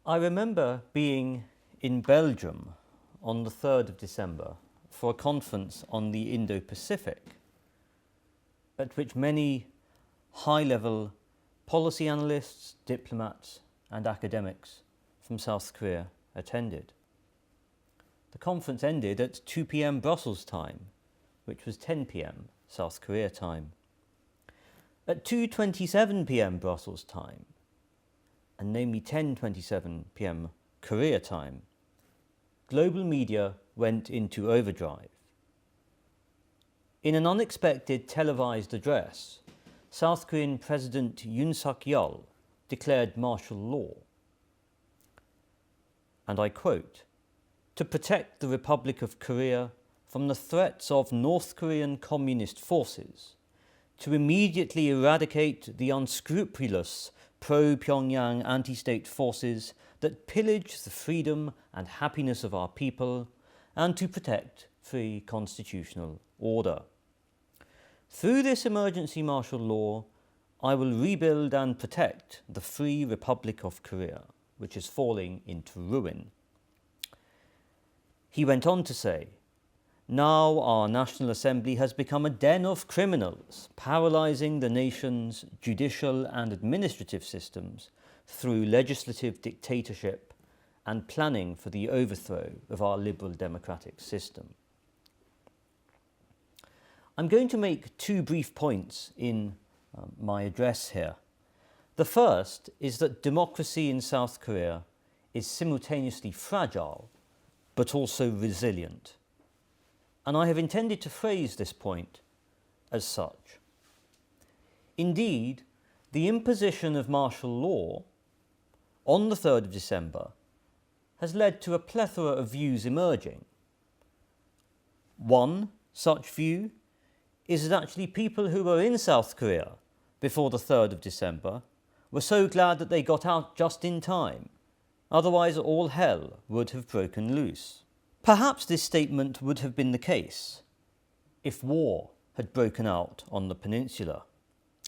I remember being in Belgium on the 3rd of December for a conference on the Indo-Pacific, at which many high-level policy analysts, diplomats and academics from South Korea attended. The conference ended at 2 p.m. Brussels time, which was 10 p.m. South Korea time. At 2:27 p.m. Brussels time, and namely 10:27 p.m. Korea time, global media went into overdrive. In an unexpected televised address, South Korean President Yoon Suk Yeol declared martial law. And I quote, "To protect the Republic of Korea from the threats of North Korean communist forces, to immediately eradicate the unscrupulous pro-Pyongyang anti-state forces that pillage the freedom and happiness of our people, and to protect free constitutional order. Through this emergency martial law, I will rebuild and protect the free Republic of Korea, which is falling into ruin." He went on to say, "Now our National Assembly has become a den of criminals, paralysing the nation's judicial and administrative systems through legislative dictatorship and planning for the overthrow of our liberal democratic system." I'm going to make two brief points in my address here. The first is that democracy in South Korea is simultaneously fragile but also resilient. And I have intended to phrase this point as such. Indeed, the imposition of martial law on the 3rd of December has led to a plethora of views emerging. One such view is that actually people who were in South Korea before the 3rd of December were so glad that they got out just in time, otherwise all hell would have broken loose. Perhaps this statement would have been the case if war had broken out on the peninsula,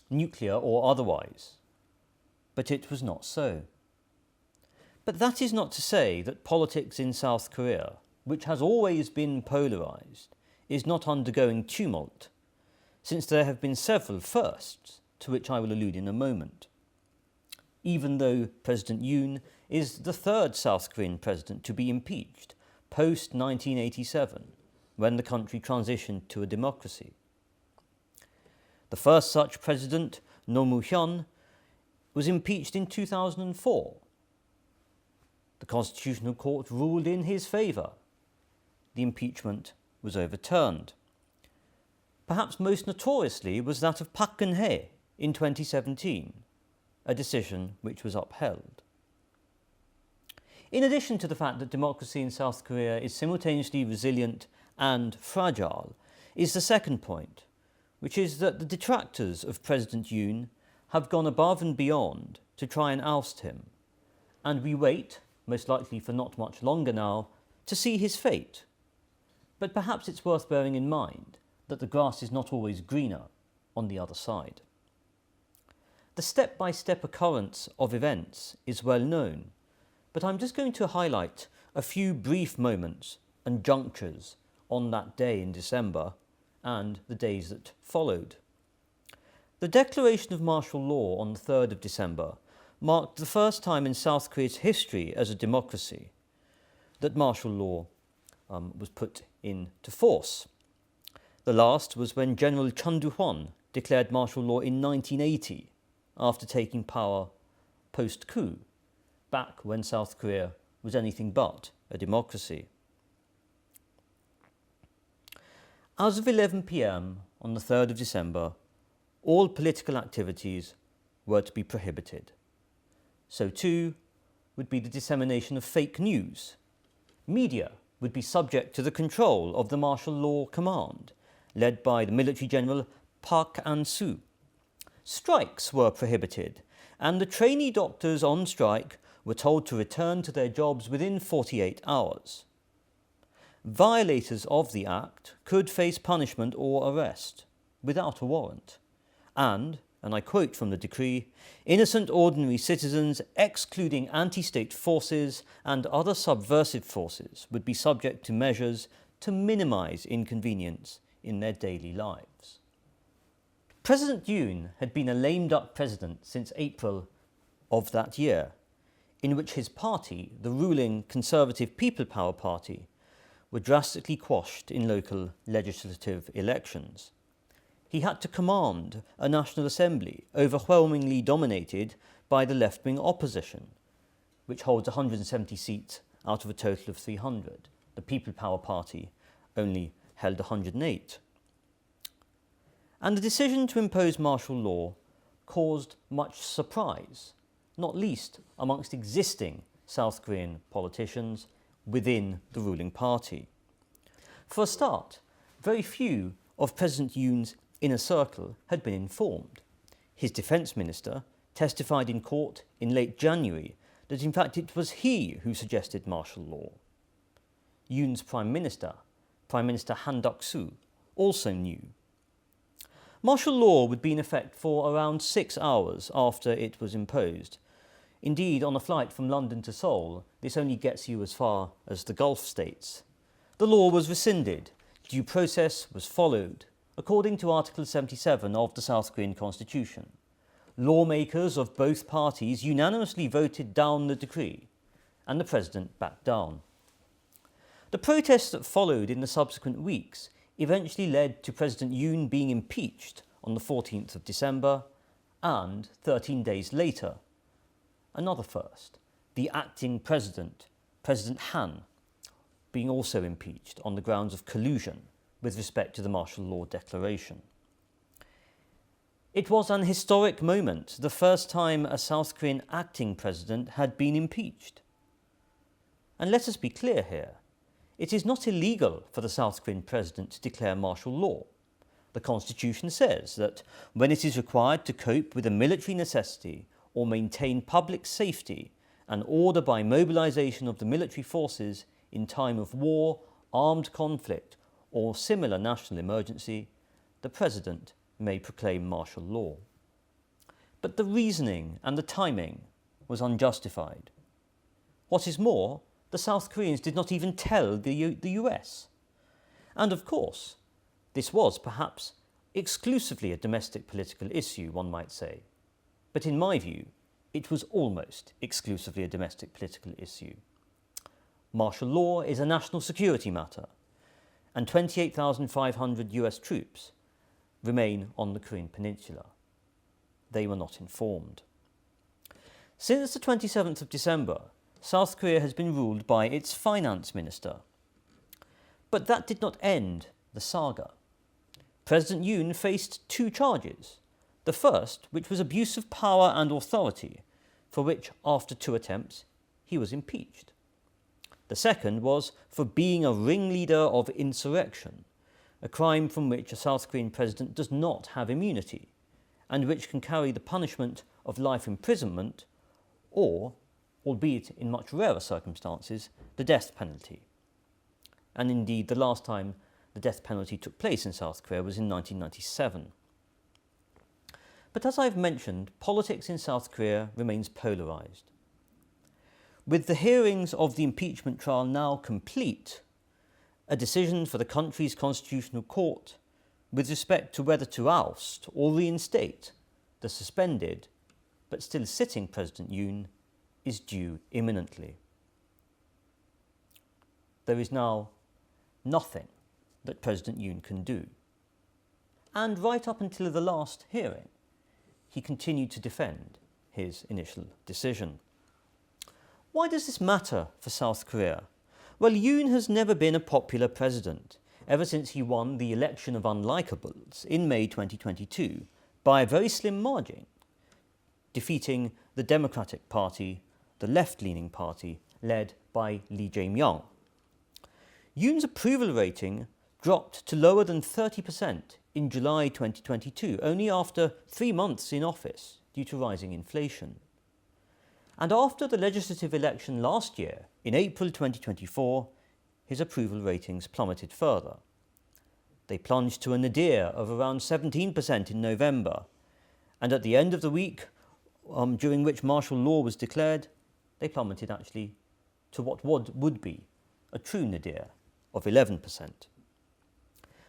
nuclear or otherwise, but it was not so. But that is not to say that politics in South Korea, which has always been polarised, is not undergoing tumult, since there have been several firsts, to which I will allude in a moment. Even though President Yoon is the third South Korean president to be impeached post-1987, when the country transitioned to a democracy. The first such president, Roh Moo-hyun, was impeached in 2004. The Constitutional Court ruled in his favour. The impeachment was overturned. Perhaps most notoriously was that of Park Geun-hye in 2017, a decision which was upheld. In addition to the fact that democracy in South Korea is simultaneously resilient and fragile, is the second point, which is that the detractors of President Yoon have gone above and beyond to try and oust him, and we wait, most likely for not much longer now, to see his fate. But perhaps it's worth bearing in mind that the grass is not always greener on the other side. The step-by-step occurrence of events is well known, but I'm just going to highlight a few brief moments and junctures on that day in December and the days that followed. The declaration of martial law on the 3rd of December marked the first time in South Korea's history as a democracy that martial law was put into force. The last was when General Chun Do-hwan declared martial law in 1980 after taking power post-coup, back when South Korea was anything but a democracy. As of 11 p.m. on the 3rd of December, all political activities were to be prohibited. So too would be the dissemination of fake news. Media would be subject to the control of the martial law command, led by the military general Park An-soo. Strikes were prohibited, and the trainee doctors on strike were told to return to their jobs within 48 hours. Violators of the Act could face punishment or arrest without a warrant, and and I quote from the decree, "Innocent ordinary citizens, excluding anti-state forces and other subversive forces, would be subject to measures to minimise inconvenience in their daily lives." President Yoon had been a lame duck president since April of that year, in which his party, the ruling Conservative People Power Party, were drastically quashed in local legislative elections. He had to command a National Assembly overwhelmingly dominated by the left-wing opposition, which holds 170 seats out of a total of 300. The People Power Party only held 108. And the decision to impose martial law caused much surprise, not least amongst existing South Korean politicians within the ruling party. For a start, very few of President Yoon's inner circle had been informed. His defence minister testified in court in late January that in fact it was he who suggested martial law. Yoon's Prime Minister Han Duck-soo, also knew. Martial law would be in effect for around 6 hours after it was imposed. Indeed, on a flight from London to Seoul, this only gets you as far as the Gulf states. The law was rescinded. Due process was followed, according to Article 77 of the South Korean Constitution. Lawmakers of both parties unanimously voted down the decree, and the president backed down. The protests that followed in the subsequent weeks eventually led to President Yoon being impeached on the 14th of December, and 13 days later, another first, the acting president, President Han, being also impeached on the grounds of collusion with respect to the martial law declaration. It was an historic moment, the first time a South Korean acting president had been impeached. And let us be clear here, it is not illegal for the South Korean president to declare martial law. The Constitution says that when it is required to cope with a military necessity or maintain public safety and order by mobilization of the military forces in time of war, armed conflict, or similar national emergency, the President may proclaim martial law. But the reasoning and the timing was unjustified. What is more, the South Koreans did not even tell the US. And of course, this was perhaps exclusively a domestic political issue, one might say. But in my view, it was almost exclusively a domestic political issue. Martial law is a national security matter, and 28,500 US troops remain on the Korean Peninsula. They were not informed. Since the 27th of December, South Korea has been ruled by its finance minister. But that did not end the saga. President Yoon faced 2 charges. The first, which was abuse of power and authority, for which, after 2 attempts, he was impeached. The second was for being a ringleader of insurrection, a crime from which a South Korean president does not have immunity, and which can carry the punishment of life imprisonment or, albeit in much rarer circumstances, the death penalty. And indeed, the last time the death penalty took place in South Korea was in 1997. But as I've mentioned, politics in South Korea remains polarised. With the hearings of the impeachment trial now complete, a decision for the country's constitutional court with respect to whether to oust or reinstate the suspended but still sitting President Yoon is due imminently. There is now nothing that President Yoon can do. And right up until the last hearing, he continued to defend his initial decision. Why does this matter for South Korea? Well, Yoon has never been a popular president, ever since he won the election of unlikables in May 2022 by a very slim margin, defeating the Democratic Party, the left-leaning party led by Lee Jae-myung. Yoon's approval rating dropped to lower than 30% in July 2022, only after 3 months in office due to rising inflation. And after the legislative election last year, in April 2024, his approval ratings plummeted further. They plunged to a nadir of around 17% in November And at the end of the week, during which martial law was declared, they plummeted actually to what would be a true nadir of 11%.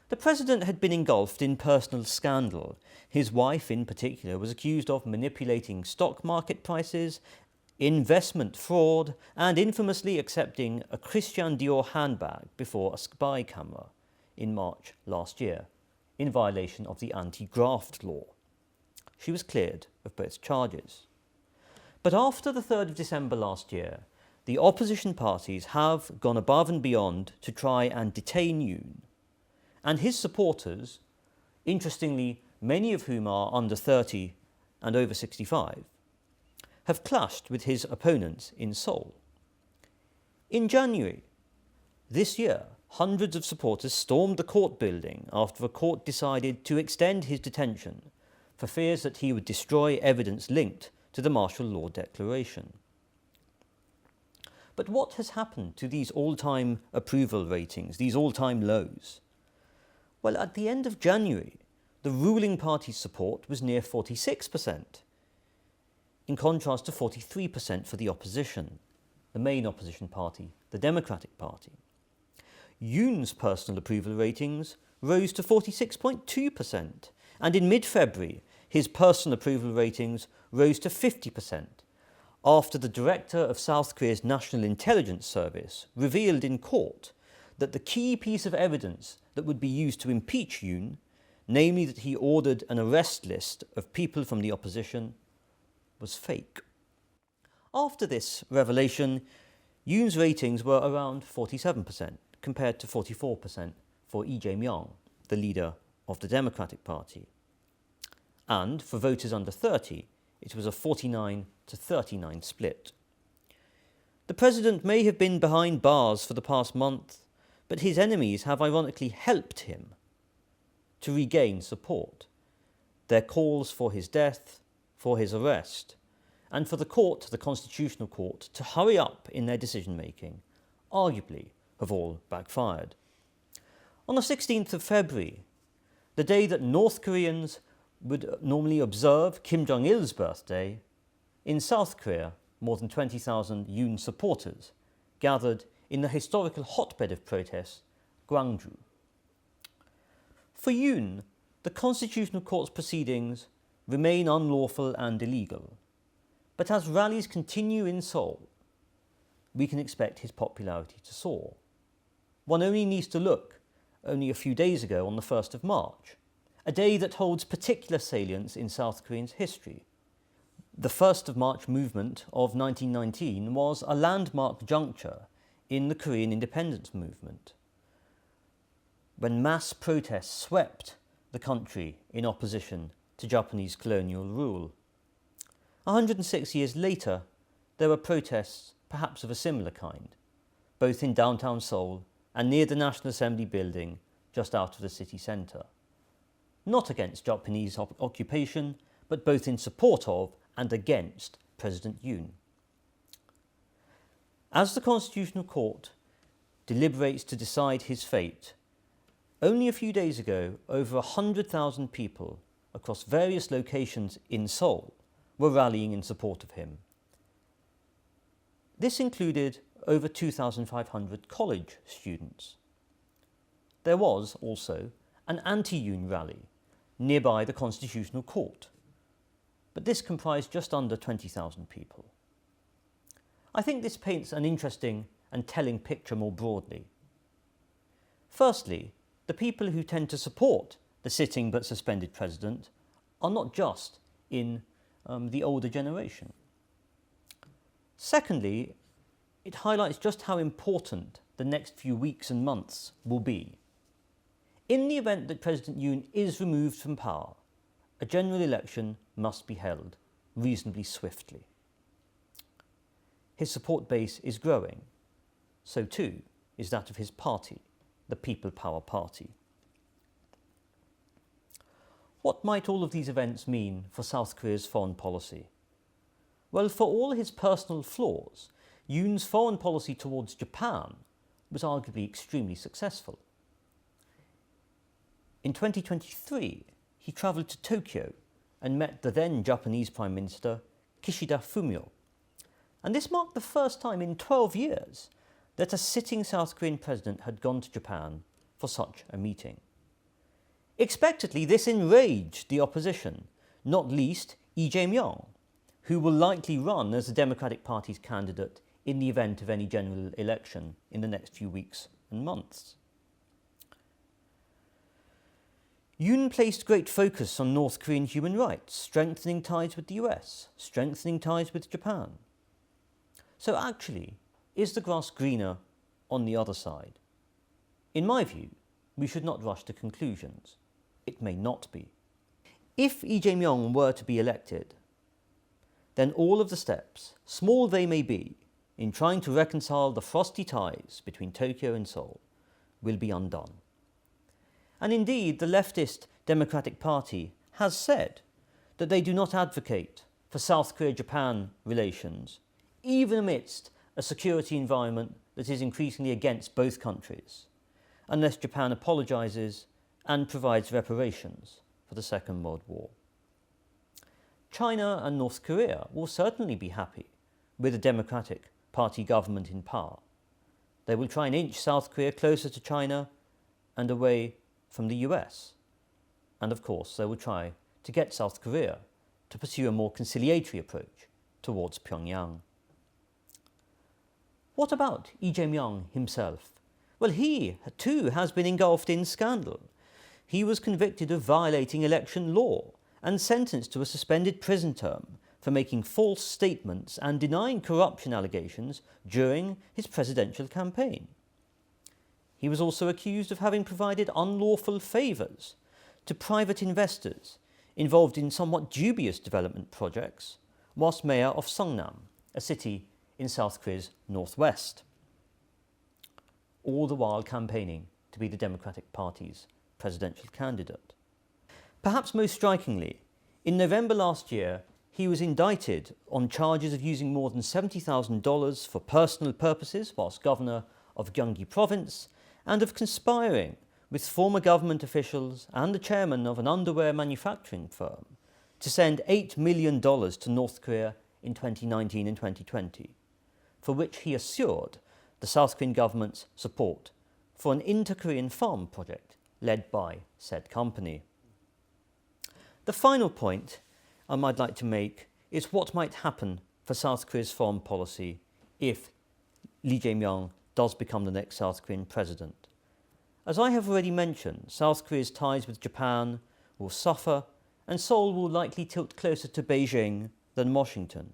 The president had been engulfed in personal scandal. His wife, in particular, was accused of manipulating stock market prices, investment fraud, and infamously accepting a Christian Dior handbag before a spy camera in March last year, in violation of the anti-graft law. She was cleared of both charges. But after the 3rd of December last year, the opposition parties have gone above and beyond to try and detain Yoon. And his supporters, interestingly, many of whom are under 30 and over 65, have clashed with his opponents in Seoul. In January this year, hundreds of supporters stormed the court building after a court decided to extend his detention for fears that he would destroy evidence linked to the martial law declaration. But what has happened to these all-time approval ratings, these all-time lows? Well, at the end of January, the ruling party's support was near 46%, in contrast to 43% for the opposition, the main opposition party, the Democratic Party. Yoon's personal approval ratings rose to 46.2%, and in mid-February, his personal approval ratings rose to 50%, after the director of South Korea's National Intelligence Service revealed in court that the key piece of evidence that would be used to impeach Yoon, namely that he ordered an arrest list of people from the opposition, was fake. After this revelation, Yoon's ratings were around 47%, compared to 44% for Lee Jae-myung, the leader of the Democratic Party. And for voters under 30, it was a 49 to 39 split. The president may have been behind bars for the past month, but his enemies have ironically helped him to regain support. Their calls for his death, for his arrest, and for the court, the Constitutional Court, to hurry up in their decision-making, arguably have all backfired. On the 16th of February, the day that North Koreans would normally observe Kim Jong-il's birthday, in South Korea, more than 20,000 Yoon supporters gathered in the historical hotbed of protests, Gwangju. For Yoon, the Constitutional Court's proceedings remain unlawful and illegal, but as rallies continue in Seoul, we can expect his popularity to soar. One only needs to look only a few days ago on the 1st of March, a day that holds particular salience in South Korean's history. The 1st of March movement of 1919 was a landmark juncture in the Korean independence movement, when mass protests swept the country in opposition to Japanese colonial rule. 106 years later, there were protests perhaps of a similar kind, both in downtown Seoul and near the National Assembly building just out of the city centre. Not against Japanese occupation, but both in support of and against President Yoon. As the Constitutional Court deliberates to decide his fate, only a few days ago, over 100,000 people across various locations in Seoul were rallying in support of him. This included over 2,500 college students. There was also an anti-Yoon rally nearby the Constitutional Court, but this comprised just under 20,000 people. I think this paints an interesting and telling picture more broadly. Firstly, the people who tend to support the sitting but suspended president are not just in the older generation. Secondly, it highlights just how important the next few weeks and months will be. In the event that President Yoon is removed from power, a general election must be held reasonably swiftly. His support base is growing. So too is that of his party, the People Power Party. What might all of these events mean for South Korea's foreign policy? Well, for all his personal flaws, Yoon's foreign policy towards Japan was arguably extremely successful. In 2023, he travelled to Tokyo and met the then Japanese Prime Minister Kishida Fumio. And this marked the first time in 12 years that a sitting South Korean president had gone to Japan for such a meeting. Expectedly, this enraged the opposition, not least Lee Jae-myung, who will likely run as the Democratic Party's candidate in the event of any general election in the next few weeks and months. Yoon placed great focus on North Korean human rights, strengthening ties with the US, strengthening ties with Japan. So actually, is the grass greener on the other side? In my view, we should not rush to conclusions. It may not be. If Lee Jae-myung were to be elected, then all of the steps, small they may be, in trying to reconcile the frosty ties between Tokyo and Seoul will be undone. And indeed, the leftist Democratic Party has said that they do not advocate for South Korea-Japan relations, even amidst a security environment that is increasingly against both countries, unless Japan apologises and provides reparations for the Second World War. China and North Korea will certainly be happy with a Democratic Party government in power. They will try and inch South Korea closer to China and away from the US. And of course, they will try to get South Korea to pursue a more conciliatory approach towards Pyongyang. What about Lee Jae-myung himself? Well, he too has been engulfed in scandal. He was convicted of violating election law and sentenced to a suspended prison term for making false statements and denying corruption allegations during his presidential campaign. He was also accused of having provided unlawful favours to private investors involved in somewhat dubious development projects, whilst mayor of Seongnam, a city in South Korea's northwest, all the while campaigning to be the Democratic Party's presidential candidate. Perhaps most strikingly, in November last year, he was indicted on charges of using more than $70,000 for personal purposes whilst governor of Gyeonggi province, and of conspiring with former government officials and the chairman of an underwear manufacturing firm to send $8 million to North Korea in 2019 and 2020, for which he assured the South Korean government's support for an inter-Korean farm project led by said company. The final point I might like to make is what might happen for South Korea's foreign policy if Lee Jae-myung does become the next South Korean president. As I have already mentioned, South Korea's ties with Japan will suffer, and Seoul will likely tilt closer to Beijing than Washington.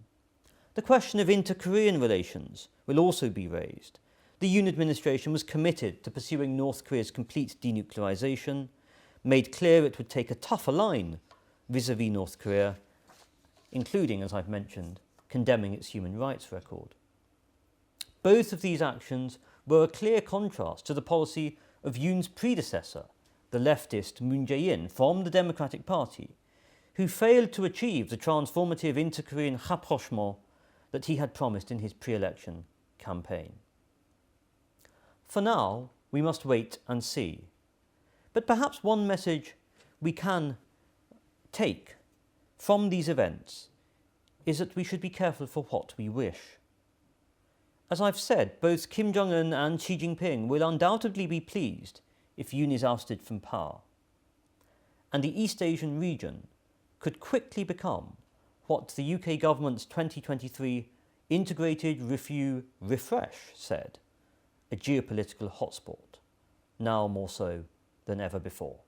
The question of inter-Korean relations will also be raised. The Yoon administration was committed to pursuing North Korea's complete denuclearization, made clear it would take a tougher line vis-à-vis North Korea, including, as I've mentioned, condemning its human rights record. Both of these actions were a clear contrast to the policy of Yoon's predecessor, the leftist Moon Jae-in from the Democratic Party, who failed to achieve the transformative inter-Korean rapprochement that he had promised in his pre-election campaign. For now, we must wait and see. But perhaps one message we can take from these events is that we should be careful for what we wish. As I've said, both Kim Jong-un and Xi Jinping will undoubtedly be pleased if Yoon is ousted from power. And the East Asian region could quickly become what the UK government's 2023 Integrated Review Refresh said, a geopolitical hotspot, now more so than ever before.